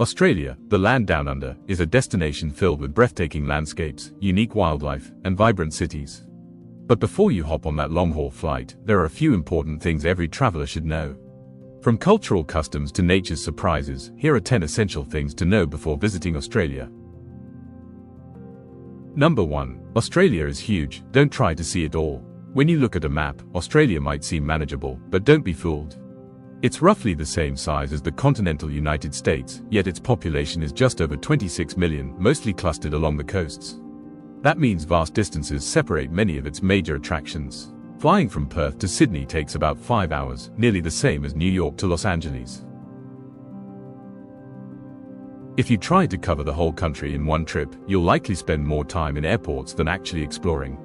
Australia, the land down under, is a destination filled with breathtaking landscapes, unique wildlife, and vibrant cities. But before you hop on that long-haul flight, there are a few important things every traveler should know. From cultural customs to nature's surprises, here are 10 essential things to know before visiting Australia. Number 1. Australia is huge, don't try to see it all. When you look at a map, Australia might seem manageable, but don't be fooled. It's roughly the same size as the continental United States, yet its population is just over 26 million, mostly clustered along the coasts. That means vast distances separate many of its major attractions. Flying from Perth to Sydney takes about 5 hours, nearly the same as New York to Los Angeles. If you try to cover the whole country in one trip, you'll likely spend more time in airports than actually exploring.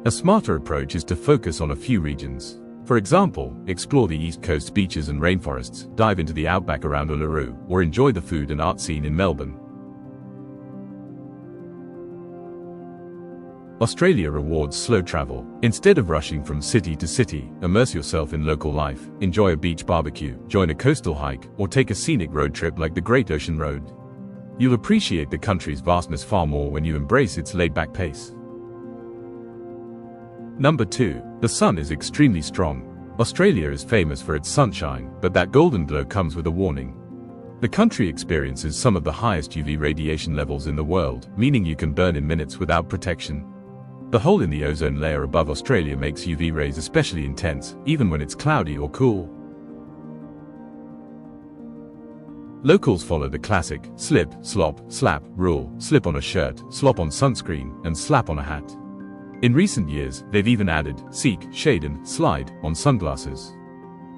A smarter approach is to focus on a few regions. For example, explore the East Coast's beaches and rainforests, dive into the Outback around Uluru, or enjoy the food and art scene in Melbourne. Australia rewards slow travel. Instead of rushing from city to city, immerse yourself in local life, enjoy a beach barbecue, join a coastal hike, or take a scenic road trip like the Great Ocean Road. You'll appreciate the country's vastness far more when you embrace its laid-back pace. Number 2. The sun is extremely strong. Australia is famous for its sunshine, but that golden glow comes with a warning. The country experiences some of the highest UV radiation levels in the world, meaning you can burn in minutes without protection. The hole in the ozone layer above Australia makes UV rays especially intense, even when it's cloudy or cool. Locals follow the classic slip, slop, slap rule: slip on a shirt, slop on sunscreen, and slap on a hat. In recent years, they've even added seek, shade and slide on sunglasses.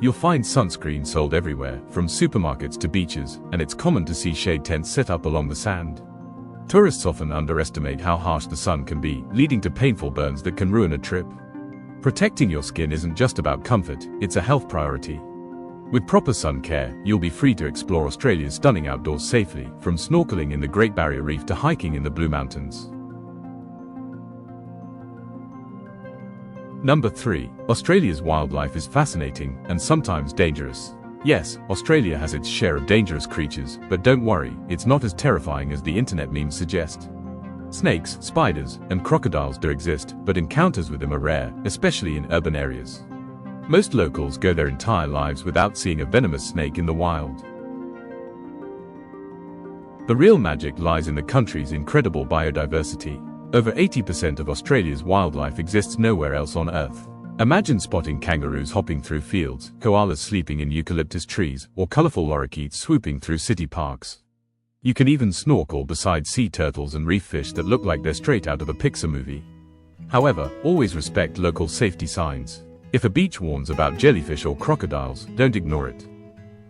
You'll find sunscreen sold everywhere, from supermarkets to beaches, and it's common to see shade tents set up along the sand. Tourists often underestimate how harsh the sun can be, leading to painful burns that can ruin a trip. Protecting your skin isn't just about comfort, it's a health priority. With proper sun care, you'll be free to explore Australia's stunning outdoors safely, from snorkeling in the Great Barrier Reef to hiking in the Blue Mountains. Number 3. Australia's wildlife is fascinating and sometimes dangerous. Yes, Australia has its share of dangerous creatures, but don't worry, it's not as terrifying as the internet memes suggest. Snakes, spiders, and crocodiles do exist, but encounters with them are rare, especially in urban areas. Most locals go their entire lives without seeing a venomous snake in the wild. The real magic lies in the country's incredible biodiversity. Over 80% of Australia's wildlife exists nowhere else on Earth. Imagine spotting kangaroos hopping through fields, koalas sleeping in eucalyptus trees, or colorful lorikeets swooping through city parks. You can even snorkel beside sea turtles and reef fish that look like they're straight out of a Pixar movie. However, always respect local safety signs. If a beach warns about jellyfish or crocodiles, don't ignore it.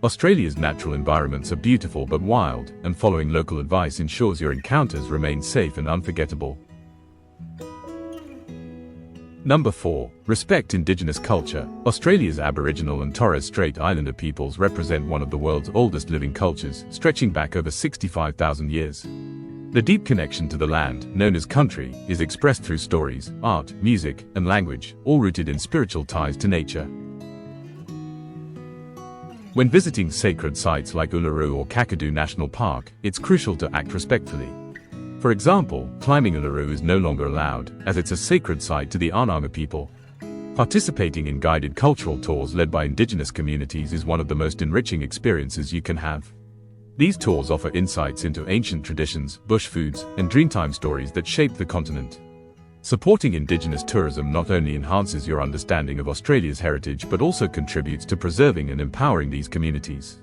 Australia's natural environments are beautiful but wild, and following local advice ensures your encounters remain safe and unforgettable. Number 4. Respect Indigenous culture. Australia's Aboriginal and Torres Strait Islander peoples represent one of the world's oldest living cultures, stretching back over 65,000 years. The deep connection to the land, known as country, is expressed through stories, art, music, and language, all rooted in spiritual ties to nature. When visiting sacred sites like Uluru or Kakadu National Park, it's crucial to act respectfully. For example, climbing Uluru is no longer allowed, as it's a sacred site to the Ananga people. Participating in guided cultural tours led by Indigenous communities is one of the most enriching experiences you can have. These tours offer insights into ancient traditions, bush foods, and dreamtime stories that shaped the continent. Supporting Indigenous tourism not only enhances your understanding of Australia's heritage but also contributes to preserving and empowering these communities.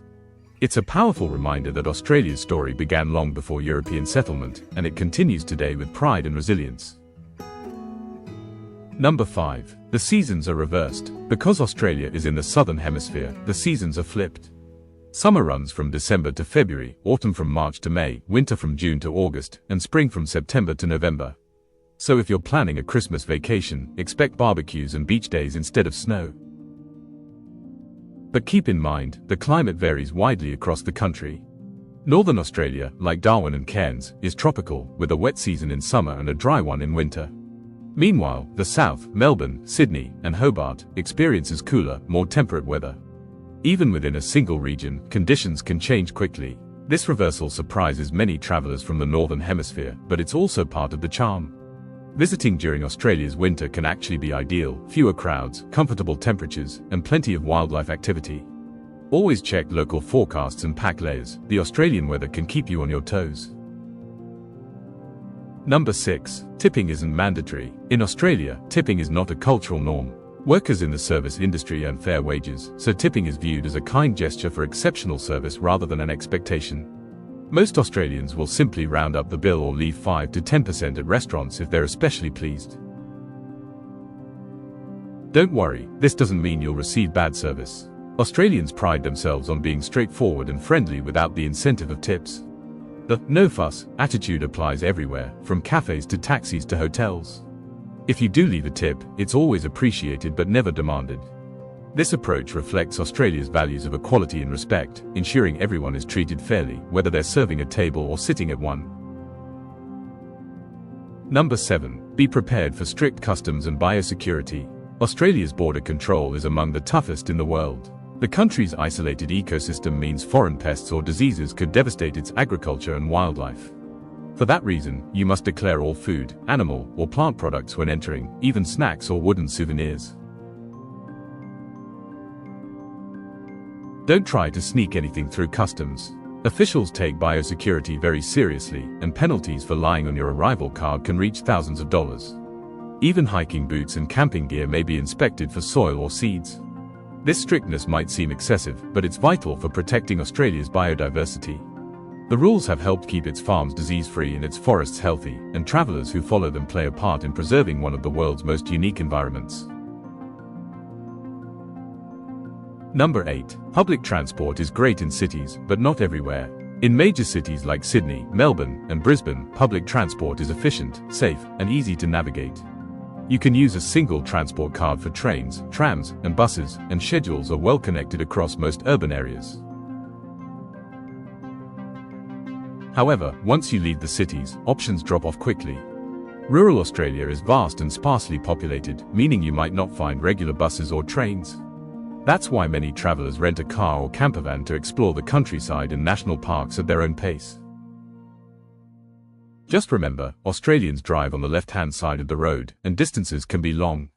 It's a powerful reminder that Australia's story began long before European settlement, and it continues today with pride and resilience. Number 5. The seasons are reversed. Because Australia is in the southern hemisphere, the seasons are flipped. Summer runs from December to February, autumn from March to May, winter from June to August, and spring from September to November. So if you're planning a Christmas vacation, expect barbecues and beach days instead of snow. But keep in mind, the climate varies widely across the country. Northern Australia, like Darwin and Cairns, is tropical, with a wet season in summer and a dry one in winter. Meanwhile, the south, Melbourne, Sydney, and Hobart, experiences cooler, more temperate weather. Even within a single region, conditions can change quickly. This reversal surprises many travelers from the Northern Hemisphere, but it's also part of the charm. Visiting during Australia's winter can actually be ideal: fewer crowds, comfortable temperatures, and plenty of wildlife activity. Always check local forecasts and pack layers. The Australian weather can keep you on your toes. Number 6. Tipping isn't mandatory. In Australia, tipping is not a cultural norm. Workers in the service industry earn fair wages, so tipping is viewed as a kind gesture for exceptional service rather than an expectation. Most Australians will simply round up the bill or leave 5 to 10% at restaurants if they're especially pleased. Don't worry, this doesn't mean you'll receive bad service. Australians pride themselves on being straightforward and friendly without the incentive of tips. The "no fuss" attitude applies everywhere, from cafes to taxis to hotels. If you do leave a tip, it's always appreciated but never demanded. This approach reflects Australia's values of equality and respect, ensuring everyone is treated fairly, whether they're serving a table or sitting at one. Number 7. Be prepared for strict customs and biosecurity. Australia's border control is among the toughest in the world. The country's isolated ecosystem means foreign pests or diseases could devastate its agriculture and wildlife. For that reason, you must declare all food, animal, or plant products when entering, even snacks or wooden souvenirs. Don't try to sneak anything through customs. Officials take biosecurity very seriously, and penalties for lying on your arrival card can reach thousands of dollars. Even hiking boots and camping gear may be inspected for soil or seeds. This strictness might seem excessive, but it's vital for protecting Australia's biodiversity. The rules have helped keep its farms disease-free and its forests healthy, and travelers who follow them play a part in preserving one of the world's most unique environments. Number 8. Public transport is great in cities, but not everywhere. In major cities like Sydney, Melbourne, and Brisbane, public transport is efficient, safe, and easy to navigate. You can use a single transport card for trains, trams, and buses, and schedules are well connected across most urban areas. However, once you leave the cities, options drop off quickly. Rural Australia is vast and sparsely populated, meaning you might not find regular buses or trains. That's why many travelers rent a car or campervan to explore the countryside and national parks at their own pace. Just remember, Australians drive on the left-hand side of the road, and distances can be long.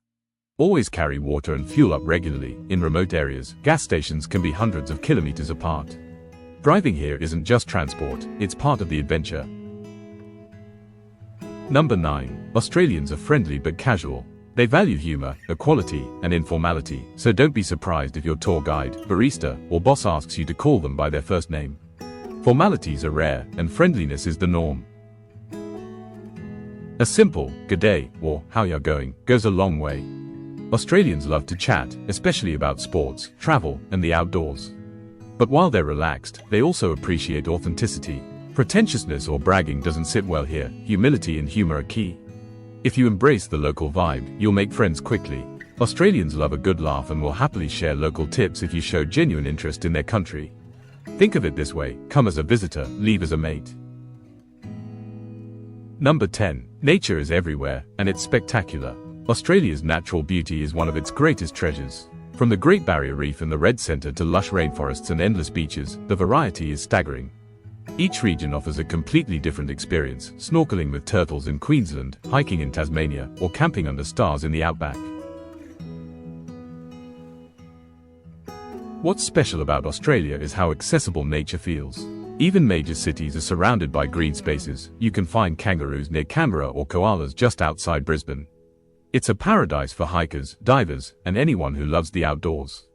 Always carry water and fuel up regularly. In remote areas, gas stations can be hundreds of kilometers apart. Driving here isn't just transport, it's part of the adventure. Number 9. Australians are friendly but casual. They value humor, equality, and informality, so don't be surprised if your tour guide, barista, or boss asks you to call them by their first name. Formalities are rare, and friendliness is the norm. A simple "G'day" or "How ya going" goes a long way. Australians love to chat, especially about sports, travel, and the outdoors. But while they're relaxed, they also appreciate authenticity. Pretentiousness or bragging doesn't sit well here. Humility and humor are key. If you embrace the local vibe, you'll make friends quickly. Australians love a good laugh and will happily share local tips if you show genuine interest in their country. Think of it this way: come as a visitor, leave as a mate. Number 10. Nature is everywhere, and it's spectacular. Australia's natural beauty is one of its greatest treasures. From the Great Barrier Reef and the Red Centre to lush rainforests and endless beaches, the variety is staggering. Each region offers a completely different experience: snorkeling with turtles in Queensland, hiking in Tasmania, or camping under stars in the Outback. What's special about Australia is how accessible nature feels. Even major cities are surrounded by green spaces. You can find kangaroos near Canberra or koalas just outside Brisbane. It's a paradise for hikers, divers, and anyone who loves the outdoors.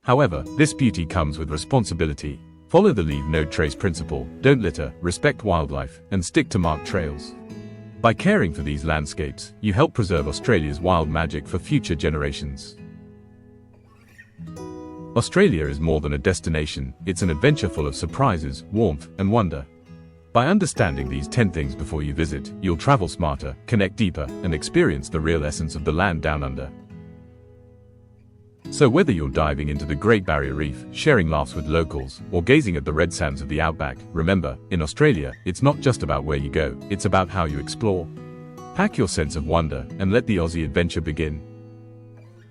However, this beauty comes with responsibility. Follow the leave no trace principle, don't litter, respect wildlife, and stick to marked trails. By caring for these landscapes, you help preserve Australia's wild magic for future generations. Australia is more than a destination, it's an adventure full of surprises, warmth, and wonder. By understanding these 10 things before you visit, you'll travel smarter, connect deeper, and experience the real essence of the land down under. So whether you're diving into the Great Barrier Reef, sharing laughs with locals, or gazing at the red sands of the Outback, remember, in Australia, it's not just about where you go, it's about how you explore. Pack your sense of wonder, and let the Aussie adventure begin.